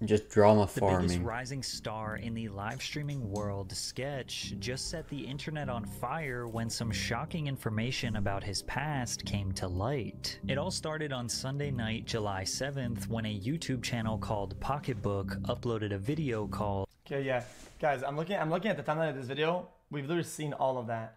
just drama The biggest farming. rising star in the live streaming world, Sketch, just set the internet on fire when some shocking information about his past came to light. It all started on Sunday night, July 7th, when a YouTube channel called Pocketbook uploaded a video called... Okay, yeah. Guys, I'm looking at the timeline of this video. We've literally seen all of that.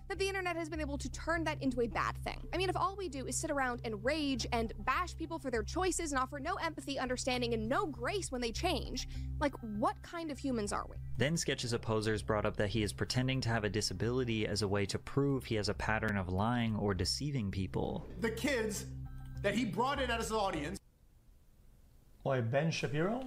That the internet has been able to turn that into a bad thing. I mean, if all we do is sit around and rage and bash people for their choices and offer no empathy, understanding, and no grace when they change, like, what kind of humans are we? Then Sketch's opposers brought up that he is pretending to have a disability as a way to prove he has a pattern of lying or deceiving people. The kids that he brought in as his audience. Wait, Ben Shapiro?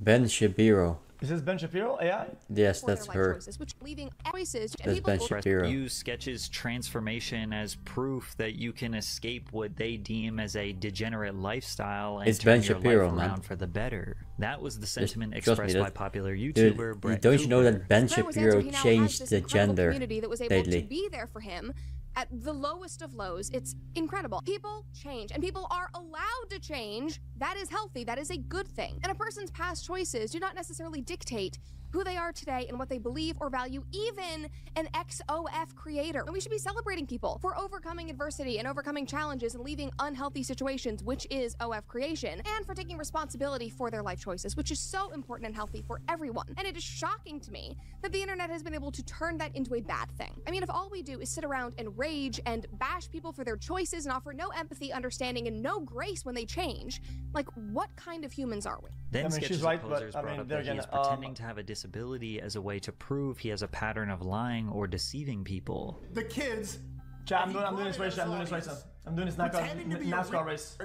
Ben Shapiro. Is this Ben Shapiro, AI? Yes, that's her. Choices, which leaving choices That's Ben Shapiro. Use Sketch's transformation as proof that you can escape what they deem as a degenerate lifestyle and It's turn Ben your Shapiro, life around man. for the better. That was the sentiment Trust me, expressed that- by popular Dude, YouTuber Brett don't you know Cooper. that Ben There was Shapiro answer, he now has changed this the incredible gender community that was able lately? to be there for him at the lowest of lows. It's incredible. People change, and people are allowed to change. That is healthy. That is a good thing. And a person's past choices do not necessarily dictate who they are today and what they believe or value, even an XOF creator. And we should be celebrating people for overcoming adversity and overcoming challenges and leaving unhealthy situations, which is OF creation, and for taking responsibility for their life choices, which is so important and healthy for everyone. And it is shocking to me that the internet has been able to turn that into a bad thing. I mean, if all we do is sit around and rage and bash people for their choices and offer no empathy, understanding, and no grace when they change, like, what kind of humans are we? Then I mean, Sketch's she's right, but, opposers I brought mean, up there that he is again, pretending to have a disability as a way to prove he has a pattern of lying or deceiving people. The kids. Chat, I'm doing this race. I'm doing this race. I'm doing this NASCAR race.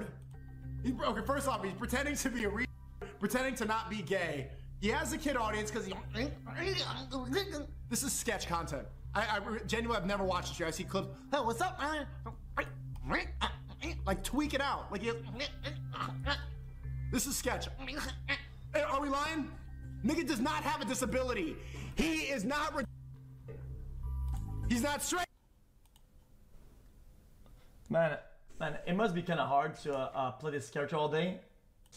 Okay, first off, he's pretending to be pretending to not be gay. He has a kid audience because this is sketch content. I genuinely have never watched it. I see clips. Hey, what's up, man? Like tweak it out. Like this is sketch. Hey, are we lying? Nigga does not have a disability. He is not. He's not straight. Man, it must be kind of hard to play this character all day,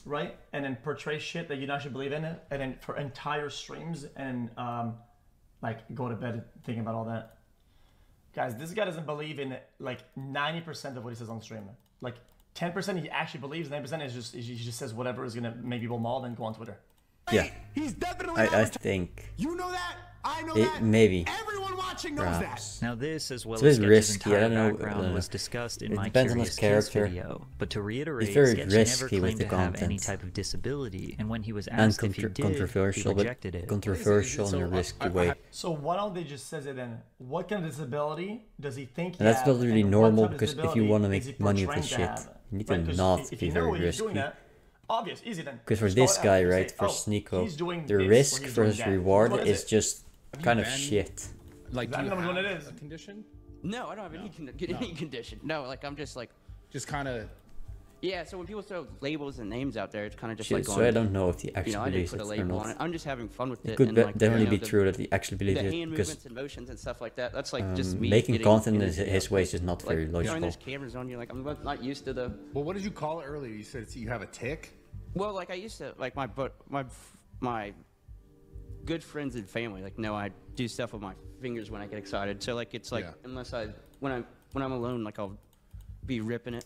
right? And then portray shit that you actually believe in it, and then for entire streams and like go to bed thinking about all that. Guys, this guy doesn't believe in like 90% of what he says on stream. Like 10% he actually believes, 90% is just he just says whatever is gonna make people mauled and go on Twitter. Yeah, He's definitely. I think You know that. I know it that. maybe. Everyone watching knows Perhaps. Now this, as well It's a as bit Sketch's risky, I entire don't know, background, was discussed in it my depends on Curious his Case character. video. But to reiterate, It's very Sketch never risky with claimed the to have any content. type of disability, and when he was And asked if he did, he controversial, but rejected it. controversial in a risky way. So why don't they just says it then? What kind of disability does he think he And that's has, not really and normal, what type of because if you disability want to is he make money with portraying this to shit, have? you need Right, to 'cause not if be you know very he's doing risky. that, obvious, easy then. Because for Just this go guy, and right, say, for oh, Sneeko, he's doing the this or risk he's doing versus that. reward What is it? just kind of been- shit. Like, I do you don't know what have it is. a condition? No, I don't have any condition. No, like I'm just like, Just kind of. yeah. So when people throw labels and names out there, it's kind of just Shit, like so going, I don't know if he you actually know, I didn't believes put it a or label on it. not. I'm just having fun with it. It could and, like, definitely you know, be true that he actually The believes it, hand because movements and motions and stuff like that. That's like just me making getting content in in the his video. way is just not Like, very you know, and logical. there's cameras on you. Like I'm not used to the. Well, what did you call it earlier? You said you have a tick. Well, like I used to, like my good friends and family, like know I do stuff with my fingers when I get excited. So like it's like Yeah. unless when I'm alone, like I'll be ripping it.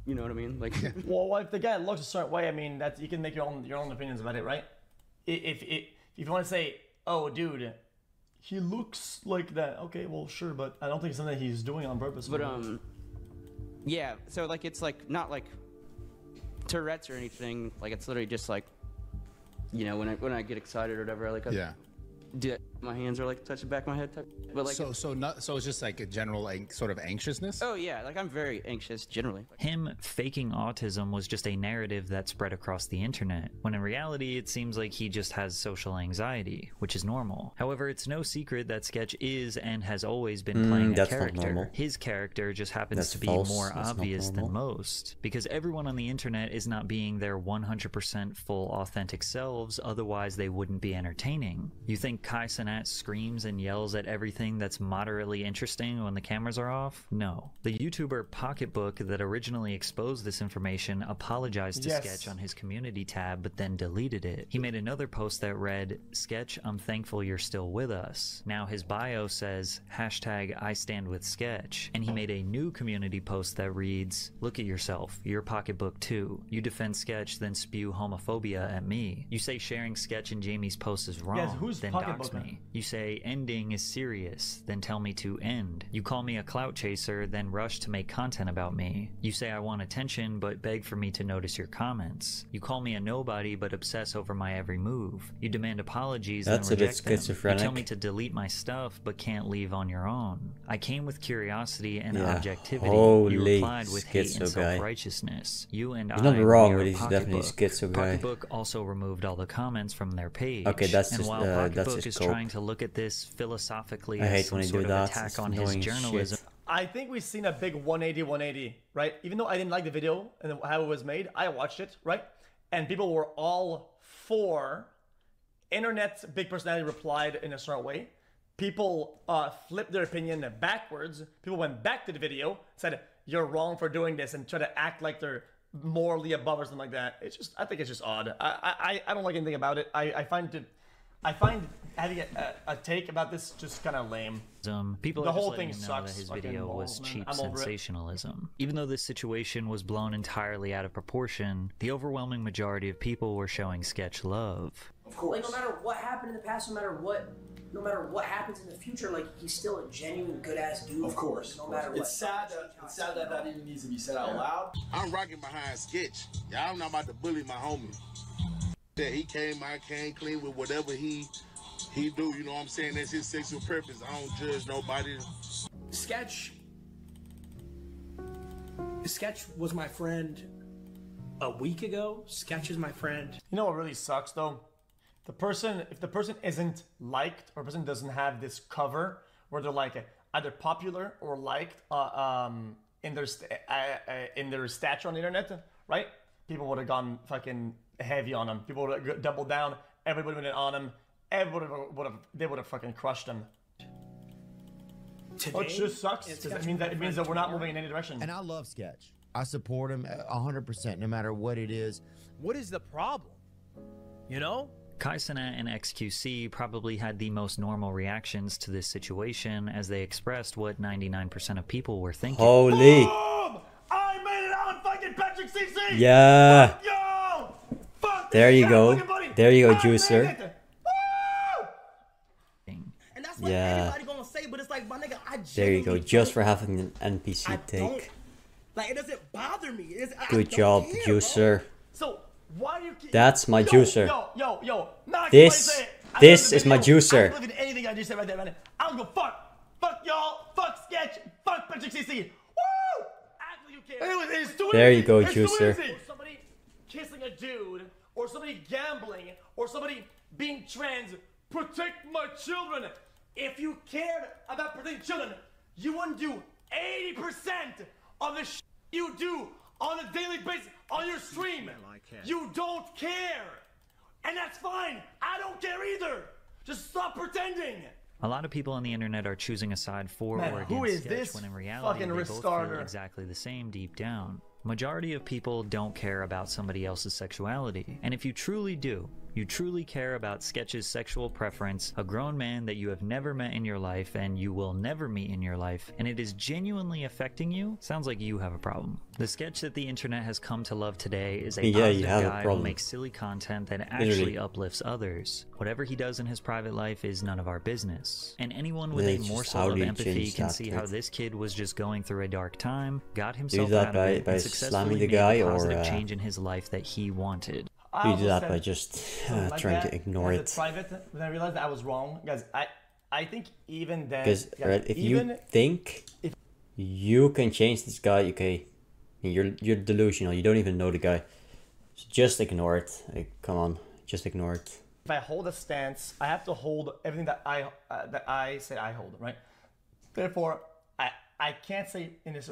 You know what I mean? Like Well, if the guy looks a certain way, I mean, that you can make your own opinions about it, right? If you want to say, oh, dude, he looks like that, okay, well, sure, but I don't think it's something he's doing on purpose. But yeah. So like it's like not like Tourette's or anything. Like it's literally just like, you know, when I get excited or whatever, like Yeah. my hands are like touch the back of my head, but like So it's just like a general sort of anxiousness. oh yeah, like I'm very anxious generally. Him faking autism was just a narrative that spread across the internet, when in reality it seems like he just has social anxiety, which is normal. However, it's no secret that Sketch is and has always been playing a that's not character. normal. His character just happens That's to be false. more That's not obvious than normal. most, because everyone on the internet is not being their 100% full authentic selves, otherwise they wouldn't be entertaining. You think think Kai Cenat screams and yells at everything that's moderately interesting when the cameras are off? No. The YouTuber Pocketbook that originally exposed this information apologized to Sketch on his community tab, but then deleted it. He made another post that read, "Sketch, I'm thankful you're still with us." Now his bio says, #I stand with Sketch. And he made a new community post that reads, "Look at yourself. You're Pocketbook too. You defend Sketch, then spew homophobia at me. You say sharing Sketch and Jamie's post is wrong, then dox me. You say ending is serious, then tell me to end. You call me a clout chaser, then rush to make content about me. You say I want attention, but beg for me to notice your comments. You call me a nobody, but obsess over my every move. You demand apologies, That's then reject a bit them. schizophrenic. You tell me to delete my stuff, but can't leave on your own. I came with curiosity and objectivity. Holy you replied with hate schizo and guy. self-righteousness. You and He's I not wrong, we are but he's definitely a Pocketbook. schizo guy. Pocketbook also removed all the comments from their page. Okay, that's and just, while that's Pocketbook his is cope. trying to look at this philosophically I as hate some when they sort do of that. attack It's on his annoying journalism, shit. I think we've seen a big 180, right? Even though I didn't like the video and how it was made, I watched it, right? And people were all for. Internet big personality replied in a certain way. People flipped their opinion backwards. People went back to the video, said, "You're wrong for doing this," and try to act like they're morally above or something like that. It's just, I think it's just odd. I don't like anything about it. I find having a take about this just kind of lame. People The are just whole letting thing you know that sucks. his Fucking video was balls, man. cheap I'm over it. sensationalism. Even though this situation was blown entirely out of proportion, the overwhelming majority of people were showing Sketch love. Of course. Like, no matter what happened in the past, no matter what happens in the future, like, he's still a genuine good ass dude. Of course. No matter what. It's sad that even needs to be said out loud. I'm rocking behind Sketch. Y'all not about to bully my homie. Yeah, he came clean with whatever he do, you know what I'm saying? That's his sexual preference. I don't judge nobody. Sketch was my friend a week ago. Sketch is my friend. You know what really sucks though? If the person isn't liked or person doesn't have this cover where they're like either popular or liked in their stature on the internet, right? People would have gone fucking heavy on them. People would have doubled down. Everybody would have been on them. Everybody would have fucking crushed them. Today, Which just sucks because it means that we're not moving in any direction. And I love Sketch. I support him 100%, no matter what it is. What is the problem? You know? Kai Cenat and xQc probably had the most normal reactions to this situation as they expressed what 99% of people were thinking. Holy. Boom! I made it on fucking Patrick CC! Yeah. Fuck yo! Fuck There this you guy, go. fucking buddy. There you go, I made Juicer. it. Woo! And that's what Yeah. everybody gonna say, but it's like, my nigga, I There you go. genuinely Just for don't- having an NPC I don't, take. like, it doesn't bother me. Good job, Juicer. So why do you keep... That's my juicer. Yo. Not This is my juicer. I don't believe in anything I just said right there, man. I don't go fuck. Fuck y'all. Fuck Sketch. Fuck Patrick CC. Woo! Actually, you care. It's too There easy. you go, It's too juicer. easy. Or somebody kissing a dude, or somebody gambling, or somebody being trans. Protect my children. If you cared about protecting children, you wouldn't do 80% of the shit you do on a daily basis on your stream. You don't care. And that's fine. I don't care either. Just stop pretending. A lot of people on the internet are choosing a side for Man, or who against is Sketch this when in reality fucking they both restarter? feel exactly the same deep down. Majority of people don't care about somebody else's sexuality. And if you truly do, you truly care about Sketch's sexual preference, a grown man that you have never met in your life and you will never meet in your life, and it is genuinely affecting you, sounds like you have a problem. The Sketch that the internet has come to love today is a Yeah, you positive have a guy who problem. makes silly content that actually Literally. uplifts others. Whatever he does in his private life is none of our business. And anyone with Yeah, a it's just morsel how of do you empathy change can that see how bit? this kid was just going through a dark time, got himself that out by- of it, by and slamming successfully the made guy the or, positive change in his life that he wanted. I You do also that said by just something like trying that to ignore as a it. private, when I realized that I was wrong, guys. I think even then, Because guys, if even you think you can change this guy, okay, you're delusional. You don't even know the guy. So just ignore it. Like, come on, just ignore it. if I hold a stance, I have to hold everything that I say I hold, right? Therefore, I can't say in this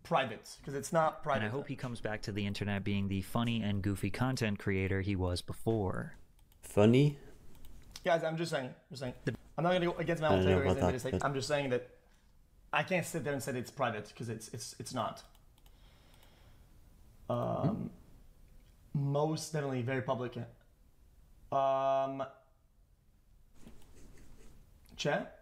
private because it's not private. And I hope he comes back to the internet being the funny and goofy content creator he was before. Funny? Guys, I'm just saying. I'm not gonna go against my own know theories. about that, but- I'm just saying that I can't sit there and say it's private because it's not. Most definitely very public. Chat.